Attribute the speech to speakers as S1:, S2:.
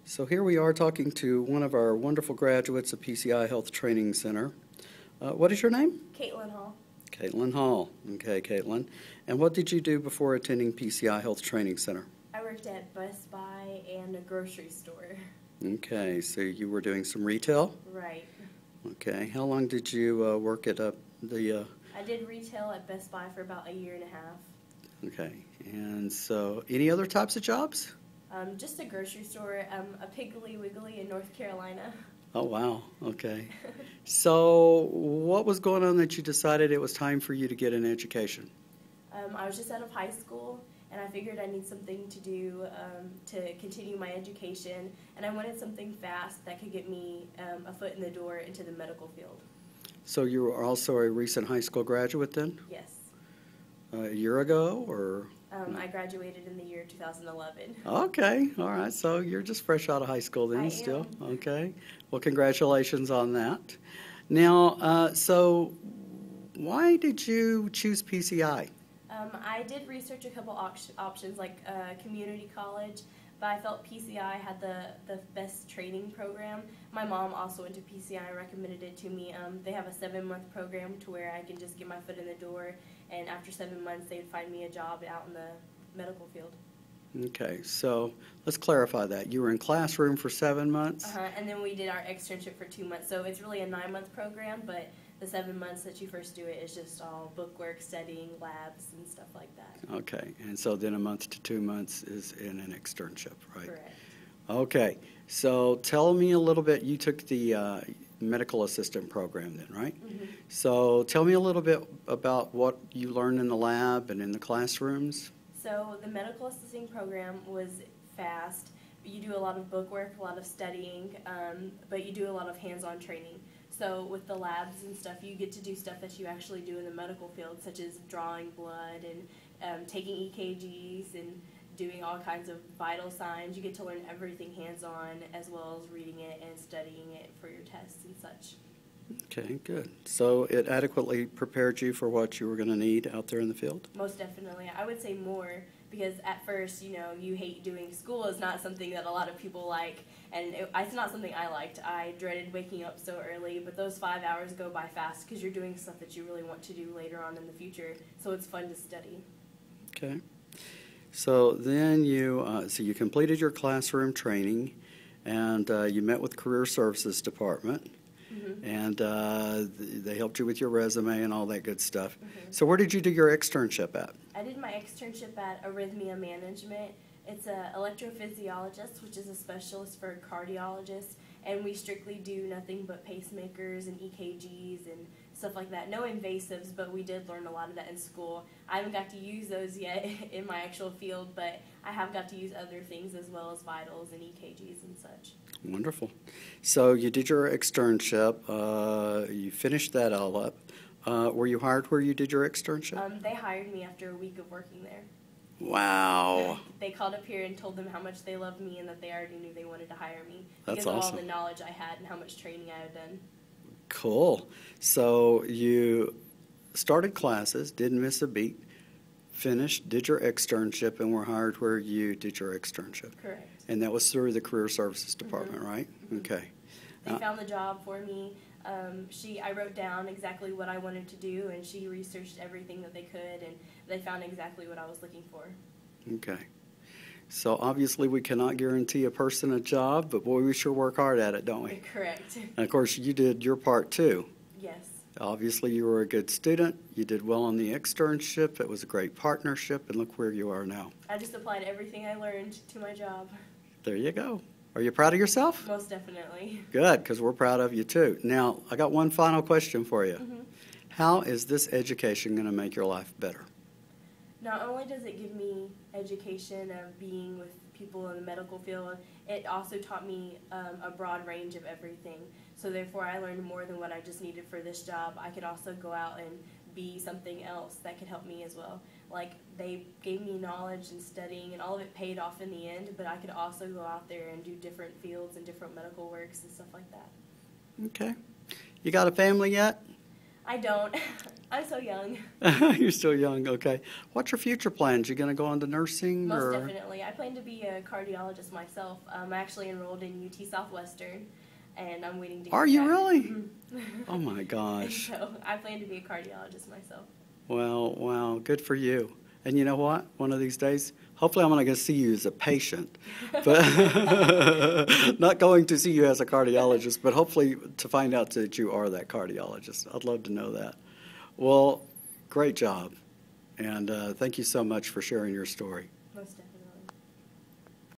S1: So here we are talking to one of our wonderful graduates of PCI Health Training Center. What is your name?
S2: Kaitlin Hall.
S1: Kaitlin Hall. Okay, Kaitlin. And what did you do before attending PCI Health Training Center?
S2: I worked at Best Buy and a grocery store.
S1: Okay, so you were doing some retail?
S2: Right.
S1: Okay. How long did you work at the...
S2: I did retail at Best Buy for about a year and a half.
S1: Okay. And so any other types of jobs?
S2: Just a grocery store, a Piggly Wiggly in North Carolina.
S1: Oh, wow. Okay. So what was going on that you decided it was time for you to get an education?
S2: I was just out of high school, and I figured I need something to do to continue my education, and I wanted something fast that could get me a foot in the door into the medical field.
S1: So you were also a recent high school graduate then?
S2: Yes.
S1: A year ago, or?
S2: I graduated in the year 2011.
S1: Okay, all right. So you're just fresh out of high school then,
S2: I
S1: still?
S2: am.
S1: Okay. Well, congratulations on that. Now, so why did you choose PCI?
S2: I did research a couple options like community college, but I felt PCI had the best training program. My mom also went to PCI and recommended it to me. They have a 7-month program to where I can just get my foot in the door, and after 7 months they'd find me a job out in the medical field.
S1: Okay, so let's clarify that. You were in classroom for 7 months?
S2: And then we did our externship for 2 months. So it's really a 9-month program, but the 7 months that you first do it is just all bookwork, studying, labs, and stuff like that.
S1: Okay, and so then a month to 2 months is in an externship, right?
S2: Correct.
S1: Okay, so tell me a little bit. You took the medical assistant program then, right?
S2: Mm-hmm.
S1: So tell me a little bit about what you learned in the lab and in the classrooms.
S2: So the medical assisting program was fast. You do a lot of bookwork, a lot of studying, but you do a lot of hands-on training. So with the labs and stuff, you get to do stuff that you actually do in the medical field, such as drawing blood and taking EKGs and doing all kinds of vital signs. You get to learn everything hands-on, as well as reading it and studying it for your tests and such.
S1: Okay, good. So it adequately prepared you for what you were going to need out there in the field?
S2: Most definitely. I would say more, because at first, you hate doing school. Is not something that a lot of people like, and it's not something I liked. I dreaded waking up so early, but those 5 hours go by fast because you're doing stuff that you really want to do later on in the future, so it's fun to study.
S1: Okay. So then you completed your classroom training, and you met with Career Services Department. Mm-hmm. And they helped you with your resume and all that good stuff. Mm-hmm. So where did you do your externship at?
S2: I did my externship at Arrhythmia Management. It's an electrophysiologist, which is a specialist for cardiologists, and we strictly do nothing but pacemakers and EKGs and stuff like that. No invasives, but we did learn a lot of that in school. I haven't got to use those yet in my actual field, but I have got to use other things as well as vitals and EKGs and such.
S1: Wonderful. So you did your externship. You finished that all up. Were you hired where you did your externship?
S2: They hired me after a week of working there.
S1: Wow.
S2: They called up here and told them how much they loved me and that they already knew they wanted to hire me.
S1: That's
S2: because
S1: awesome.
S2: Of all the knowledge I had and how much training I had done.
S1: Cool. So you started classes, didn't miss a beat, finished, did your externship, and were hired where you did your externship.
S2: Correct.
S1: And that was through the Career Services Department, mm-hmm. right? Mm-hmm. Okay.
S2: They found the job for me. I wrote down exactly what I wanted to do, and she researched everything that they could, and they found exactly what I was looking for.
S1: Okay. So obviously we cannot guarantee a person a job, but boy, we sure work hard at it, don't we?
S2: Correct.
S1: And of course, you did your part too.
S2: Yes.
S1: Obviously, you were a good student. You did well on the externship. It was a great partnership, and look where you are now.
S2: I just applied everything I learned to my job.
S1: There you go. Are you proud of yourself?
S2: Most definitely.
S1: Good, because we're proud of you too. Now, I got one final question for you.
S2: Mm-hmm.
S1: How is this education going to make your life better?
S2: Not only does it give me education of being with people in the medical field, it also taught me a broad range of everything. So therefore, I learned more than what I just needed for this job. I could also go out and be something else that could help me as well. Like, they gave me knowledge and studying, and all of it paid off in the end, but I could also go out there and do different fields and different medical works and stuff like that.
S1: Okay. You got a family yet?
S2: I don't. I'm so young.
S1: You're still young, okay. What's your future plans? You going to go on to nursing?
S2: Most
S1: or?
S2: definitely. I plan to be a cardiologist myself. I'm actually enrolled in UT Southwestern, and I'm waiting to get
S1: Are you
S2: back.
S1: really?
S2: Mhm.
S1: Oh, my gosh.
S2: So I plan to be a cardiologist myself.
S1: Well, wow, good for you. And you know what? One of these days, hopefully I'm not going to see you as a patient, but not going to see you as a cardiologist, but hopefully to find out that you are that cardiologist. I'd love to know that. Well, great job. And thank you so much for sharing your story.
S2: Most definitely.